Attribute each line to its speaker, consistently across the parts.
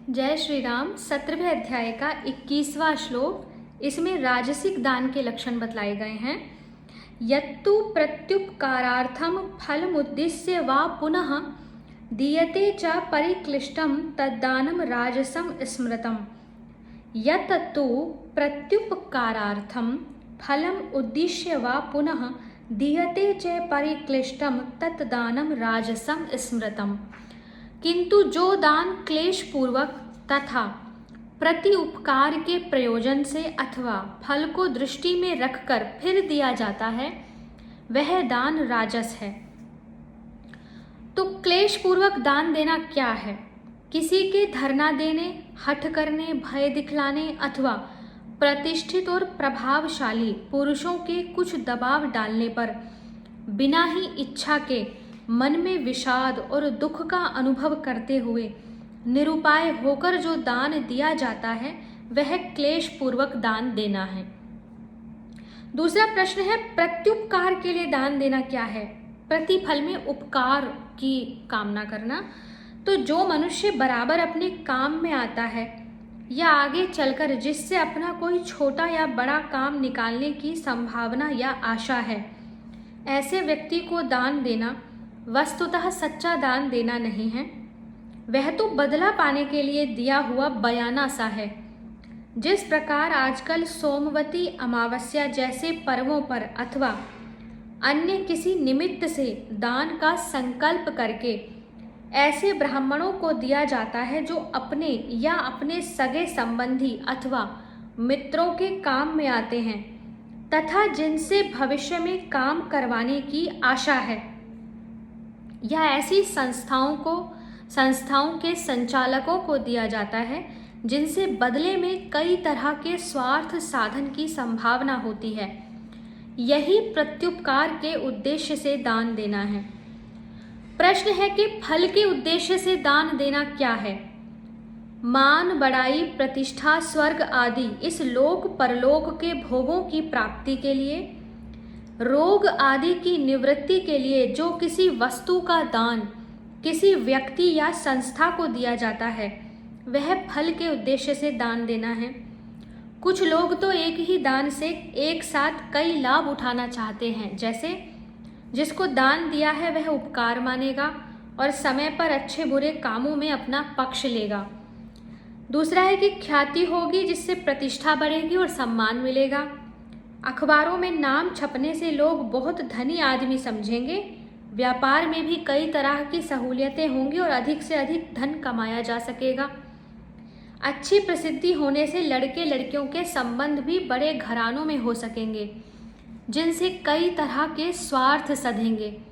Speaker 1: जय श्री राम। 17वें अध्याय का 21वां श्लोक। इसमें राजसिक दान के लक्षण बतलाए गए हैं। यत्तु प्रत्युपकारार्थम फलमुद्दिश्य वा पुनः दीयते च परिक्लिष्टं तद्दानं राजसं स्मृतम्। यत्तु प्रत्युपकारार्थम फलम उद्दिश्य वा पुनः दीयते च परिक्लिष्टं तद्दानं राजसं स्मृतम्। किंतु जो दान क्लेश पूर्वक तथा प्रति उपकार के प्रयोजन से अथवा फल को दृष्टि में रखकर फिर दिया जाता है वह दान राजस है। तो क्लेश पूर्वक दान देना क्या है? किसी के धरना देने, हठ करने, भय दिखलाने अथवा प्रतिष्ठित और प्रभावशाली पुरुषों के कुछ दबाव डालने पर बिना ही इच्छा के मन में विषाद और दुख का अनुभव करते हुए निरुपाय होकर जो दान दिया जाता है वह क्लेश पूर्वक दान देना है। दूसरा प्रश्न है, प्रत्युपकार के लिए दान देना क्या है? प्रतिफल में उपकार की कामना करना। तो जो मनुष्य बराबर अपने काम में आता है या आगे चलकर जिससे अपना कोई छोटा या बड़ा काम निकालने की संभावना या आशा है, ऐसे व्यक्ति को दान देना वस्तुतः सच्चा दान देना नहीं है। वह तो बदला पाने के लिए दिया हुआ बयाना सा है। जिस प्रकार आजकल सोमवती अमावस्या जैसे पर्वों पर अथवा अन्य किसी निमित्त से दान का संकल्प करके ऐसे ब्राह्मणों को दिया जाता है जो अपने या अपने सगे संबंधी अथवा मित्रों के काम में आते हैं तथा जिनसे भविष्य में काम करवाने की आशा है, या ऐसी संस्थाओं के संचालकों को दिया जाता है जिनसे बदले में कई तरह के स्वार्थ साधन की संभावना होती है। यही प्रत्युपकार के उद्देश्य से दान देना है। प्रश्न है कि फल के उद्देश्य से दान देना क्या है? मान, बड़ाई, प्रतिष्ठा, स्वर्ग आदि इस लोक परलोक के भोगों की प्राप्ति के लिए, रोग आदि की निवृत्ति के लिए जो किसी वस्तु का दान किसी व्यक्ति या संस्था को दिया जाता है वह फल के उद्देश्य से दान देना है। कुछ लोग तो एक ही दान से एक साथ कई लाभ उठाना चाहते हैं। जैसे जिसको दान दिया है वह उपकार मानेगा और समय पर अच्छे बुरे कामों में अपना पक्ष लेगा। दूसरा है कि ख्याति होगी जिससे प्रतिष्ठा बढ़ेगी और सम्मान मिलेगा। अखबारों में नाम छपने से लोग बहुत धनी आदमी समझेंगे। व्यापार में भी कई तरह की सहूलियतें होंगी और अधिक से अधिक धन कमाया जा सकेगा। अच्छी प्रसिद्धि होने से लड़के लड़कियों के संबंध भी बड़े घरानों में हो सकेंगे जिनसे कई तरह के स्वार्थ सधेंगे।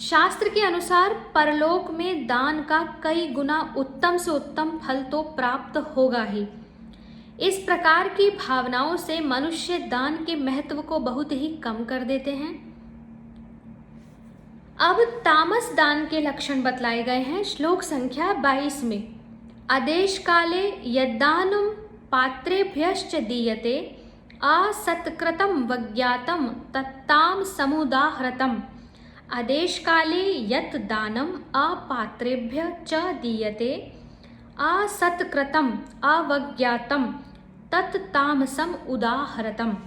Speaker 1: शास्त्र के अनुसार परलोक में दान का कई गुना उत्तम से उत्तम फल तो प्राप्त होगा ही। इस प्रकार की भावनाओं से मनुष्य दान के महत्व को बहुत ही कम कर देते हैं। अब तामस दान के लक्षण बतलाए गए हैं श्लोक संख्या 22 में। आदेश काले यद्दानं पात्रेभ्यश्च दीयते असत्कृतं वज्ञातं तत्ताम समुदाहृतम्। आदेश काले यत् दानम् अपात्रेभ्य च दीयते असत्कृतम् अवज्ञातं तत्तामसम उदाहरतम।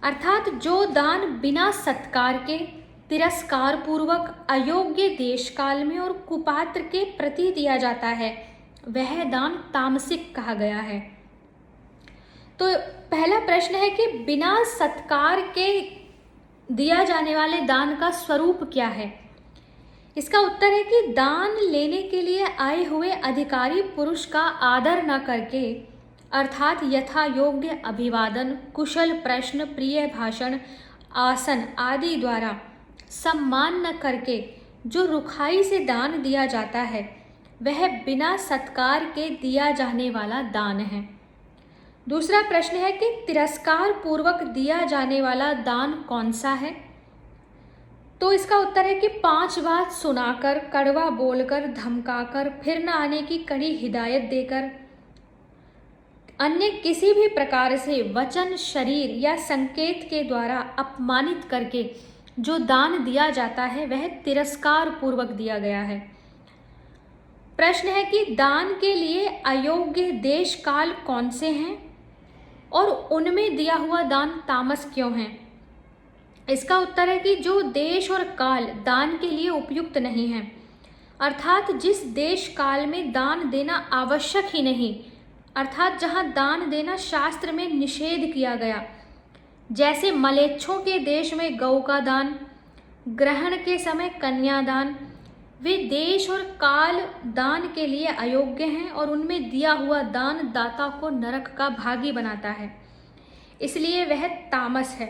Speaker 1: अर्थात जो दान बिना सत्कार के, तिरस्कार पूर्वक, अयोग्य देश काल में और कुपात्र के प्रति दिया जाता है वह दान तामसिक कहा गया है। तो पहला प्रश्न है कि बिना सत्कार के दिया जाने वाले दान का स्वरूप क्या है? इसका उत्तर है कि दान लेने के लिए आए हुए अधिकारी पुरुष का आदर न करके अर्थात यथा योग्य अभिवादन, कुशल प्रश्न, प्रिय भाषण, आसन आदि द्वारा सम्मान न करके जो रुखाई से दान दिया जाता है वह बिना सत्कार के दिया जाने वाला दान है। दूसरा प्रश्न है कि तिरस्कार पूर्वक दिया जाने वाला दान कौन सा है? तो इसका उत्तर है कि 5 बात सुनाकर, कड़वा बोलकर, धमकाकर, फिर न आने की कड़ी हिदायत देकर, अन्य किसी भी प्रकार से वचन, शरीर या संकेत के द्वारा अपमानित करके जो दान दिया जाता है वह तिरस्कार पूर्वक दिया गया है। प्रश्न है कि दान के लिए अयोग्य देश काल कौन से हैं और उनमें दिया हुआ दान तामस क्यों है। इसका उत्तर है कि जो देश और काल दान के लिए उपयुक्त नहीं है, अर्थात जिस देश काल में दान देना आवश्यक ही नहीं, अर्थात जहाँ दान देना शास्त्र में निषेध किया गया, जैसे मलेच्छों के देश में गौ का दान, ग्रहण के समय कन्यादान, वे देश और काल दान के लिए अयोग्य हैं और उनमें दिया हुआ दान दाता को नरक का भागी बनाता है, इसलिए वह तामस है।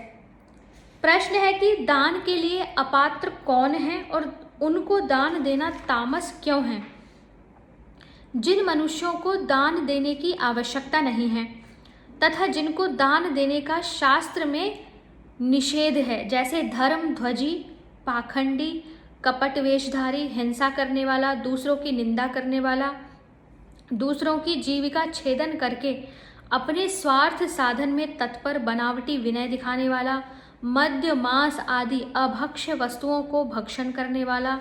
Speaker 1: प्रश्न है कि दान के लिए अपात्र कौन है और उनको दान देना तामस क्यों है। जिन मनुष्यों को दान देने की आवश्यकता नहीं है तथा जिनको दान देने का शास्त्र में निषेध है, जैसे धर्म ध्वजी, पाखंडी, कपट वेशधारी, हिंसा करने वाला, दूसरों की निंदा करने वाला, दूसरों की जीविका छेदन करके अपने स्वार्थ साधन में तत्पर बनावटी विनय दिखाने वाला, मद्य मांस आदि अभक्ष्य वस्तुओं को भक्षण करने वाला,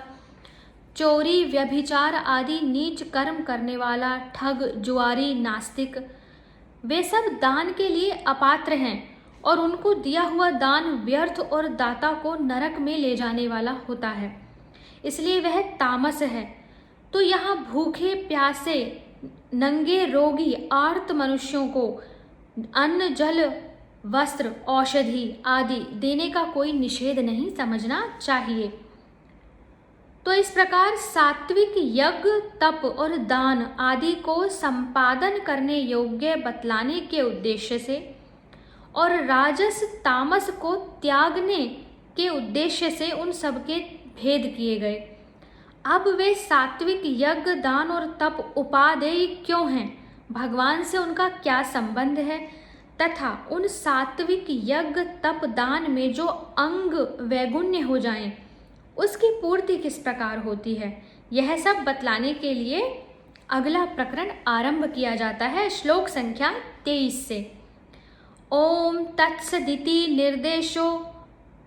Speaker 1: चोरी व्यभिचार आदि नीच कर्म करने वाला, ठग जुआरी, नास्तिक, वे सब दान के लिए अपात्र हैं और उनको दिया हुआ दान व्यर्थ और दाता को नरक में ले जाने वाला होता है, इसलिए वह तामस है। तो यहाँ भूखे प्यासे, नंगे, रोगी, आर्त मनुष्यों को अन्न, जल, वस्त्र, औषधि आदि देने का कोई निषेध नहीं समझना चाहिए। तो इस प्रकार सात्विक यज्ञ, तप और दान आदि को संपादन करने योग्य बतलाने के उद्देश्य से और राजस तामस को त्यागने के उद्देश्य से उन सबके भेद किए गए। अब वे सात्विक यज्ञ, दान और तप उपादेय क्यों हैं, भगवान से उनका क्या संबंध है, तथा उन सात्विक यज्ञ, तप, दान में जो अंग वैगुण्य हो जाएं, उसकी पूर्ति किस प्रकार होती है, यह सब बतलाने के लिए अगला प्रकरण आरंभ किया जाता है श्लोक संख्या 23 से। ओम तत्सदिति निर्देशो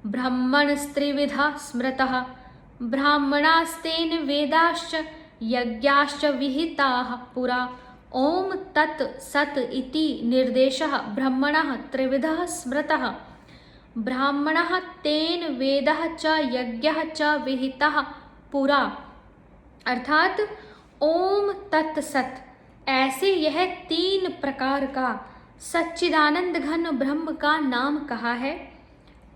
Speaker 1: ब्रह्मणस्त्रिविधा स्मृतः ब्राह्मणास्तेन वेदाश्च यज्ञाश्च विहिताः पुरा। ओम तत् सत् इति निर्देशः ब्रह्मणः त्रिविधः स्मृतः ब्राह्मणः तेन वेदः च यज्ञः च विहितः पुरा। अर्थात ओम तत् सत्, ऐसे यह 3 प्रकार का सच्चिदानंद घन ब्रह्म का नाम कहा है।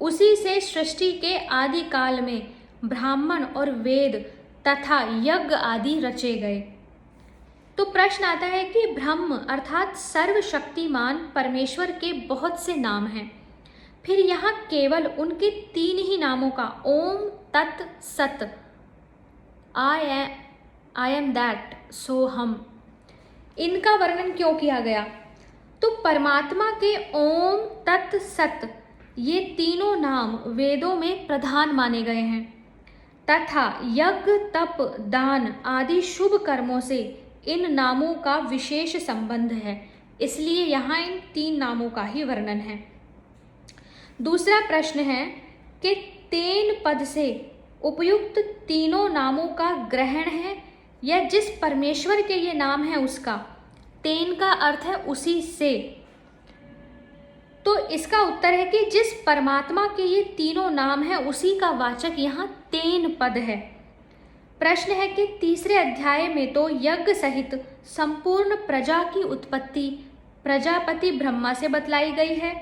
Speaker 1: उसी से सृष्टि के आदि काल में ब्राह्मण और वेद तथा यज्ञ आदि रचे गए। तो प्रश्न आता है कि ब्रह्म अर्थात सर्वशक्तिमान परमेश्वर के बहुत से नाम हैं, फिर यहाँ केवल उनके 3 ही नामों का ओम तत् सत, आई एम दैट, सो हम, इनका वर्णन क्यों किया गया। तो परमात्मा के ओम तत् सत ये तीनों नाम वेदों में प्रधान माने गए हैं तथा यज्ञ, तप, दान आदि शुभ कर्मों से इन नामों का विशेष संबंध है, इसलिए यहाँ इन 3 नामों का ही वर्णन है। दूसरा प्रश्न है कि तेन पद से उपयुक्त तीनों नामों का ग्रहण है या जिस परमेश्वर के ये नाम है उसका। तेन का अर्थ है उसी से, तो इसका उत्तर है कि जिस परमात्मा के ये तीनों नाम है उसी का वाचक यहाँ तेन पद है। प्रश्न है कि 3 अध्याय में तो यज्ञ सहित संपूर्ण प्रजा की उत्पत्ति प्रजापति ब्रह्मा से बतलाई गई है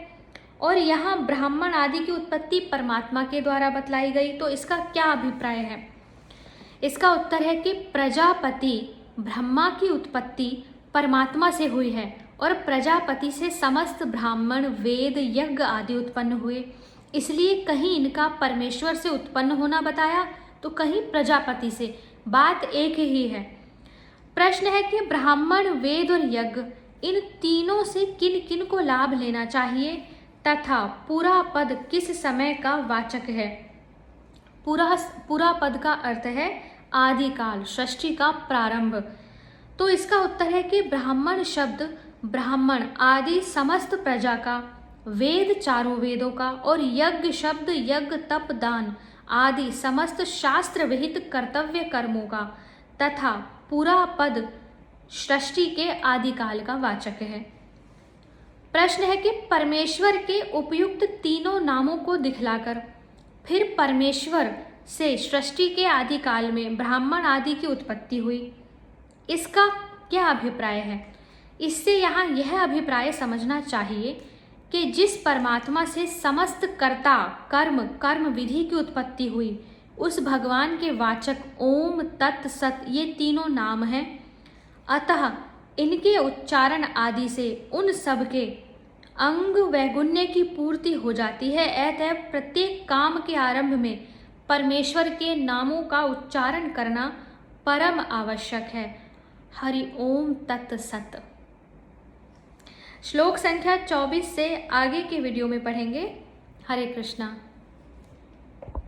Speaker 1: और यहाँ ब्राह्मण आदि की उत्पत्ति परमात्मा के द्वारा बतलाई गई, तो इसका क्या अभिप्राय है। इसका उत्तर है कि प्रजापति ब्रह्मा की उत्पत्ति परमात्मा से हुई है और प्रजापति से समस्त ब्राह्मण, वेद, यज्ञ आदि उत्पन्न हुए, इसलिए कहीं इनका परमेश्वर से उत्पन्न होना बताया तो कहीं प्रजापति से, बात एक ही है। प्रश्न है कि ब्राह्मण, वेद और यज्ञ इन तीनों से किन किन को लाभ लेना चाहिए तथा पूरा पद किस समय का वाचक है। पूरा पद का अर्थ है आदिकाल, सृष्टि का प्रारंभ। तो इसका उत्तर है कि ब्राह्मण शब्द ब्राह्मण आदि समस्त प्रजा का, वेद चारों वेदों का और यज्ञ शब्द यज्ञ, तप, दान आदि समस्त शास्त्र विहित कर्तव्य कर्मों का तथा पूरा पद सृष्टि के आदिकाल का वाचक है। प्रश्न है कि परमेश्वर के उपयुक्त तीनों नामों को दिखलाकर फिर परमेश्वर से सृष्टि के आदिकाल में ब्राह्मण आदि की उत्पत्ति हुई, इसका क्या अभिप्राय है? इससे यहाँ यह अभिप्राय समझना चाहिए कि जिस परमात्मा से समस्त कर्ता कर्म विधि की उत्पत्ति हुई, उस भगवान के वाचक ओम तत् सत ये तीनों नाम हैं। अतः इनके उच्चारण आदि से उन सब के अंग वैगुण्य की पूर्ति हो जाती है। अतः प्रत्येक काम के आरंभ में परमेश्वर के नामों का उच्चारण करना परम आवश्यक है। हरि ओम तत् सत। श्लोक संख्या 24 से आगे के वीडियो में पढ़ेंगे। हरे कृष्णा।